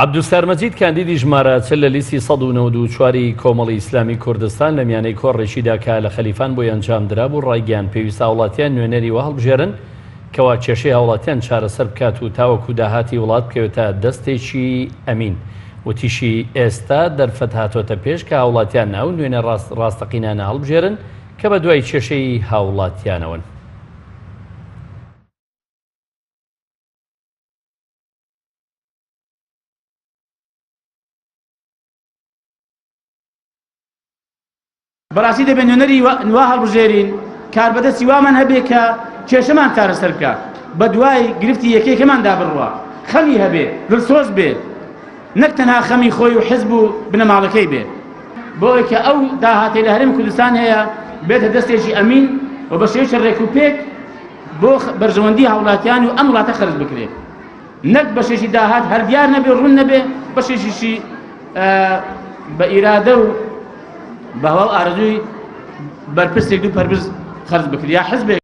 عەبدولسەرمەجید کاندیدی ژمارە 40 لە لیستی 194 کۆمەڵی ئیسلامی کوردستان لە میانەی کۆڕێژیدا کە لە خەلیفان بۆی ئەنجامدرا بوو ڕایگەیاند پێویستە هاوڵاتیان نوێنەری وە هەڵبژێرن کەوا کێشەی هاوڵاتیان چارەسەر بکات و تاوەکو داهاتی وڵات بکەوێتە دەستێکی ئەمین. وتیشی ئێستا دەرفەت هاتۆتە پێش کە هاوڵاتیان ناو نوێنە ڕاستەقینانە هەڵبژێرن کە بە دوای کێشەی هاوڵاتیانەوەن. بەڕاستی دەبێت نوێنەری وا هەڵبژێرین کاربەدەستی وامان هەبێ کە کێشەمان چارەسەر بکات بە دوای گرفتی یەکێکەماندا بڕوە خەمی هەبێ دڵسۆز بێت نەک تەنها خەمی خۆی و حزب و بنەماڵەکەی بێت بۆی کە ئەو داهاتی لە هەرێمی کوردستان هەیە بێتە دەستێکی ئەمین و بە شێوەیەکی ڕێکوپێک بۆ بەرژەوەندی هاوڵاتیان و ئەم وڵاتە خەرج بکرێت نەک بەشێکی داهات هەردیار نەبێ ڕوون نەبێ بەشێکیشی بە ئیرادە و بە هەواڵ ئارەزووی بەرپرسێک دوو پەرپرس خەرج بکرد یا حزبێک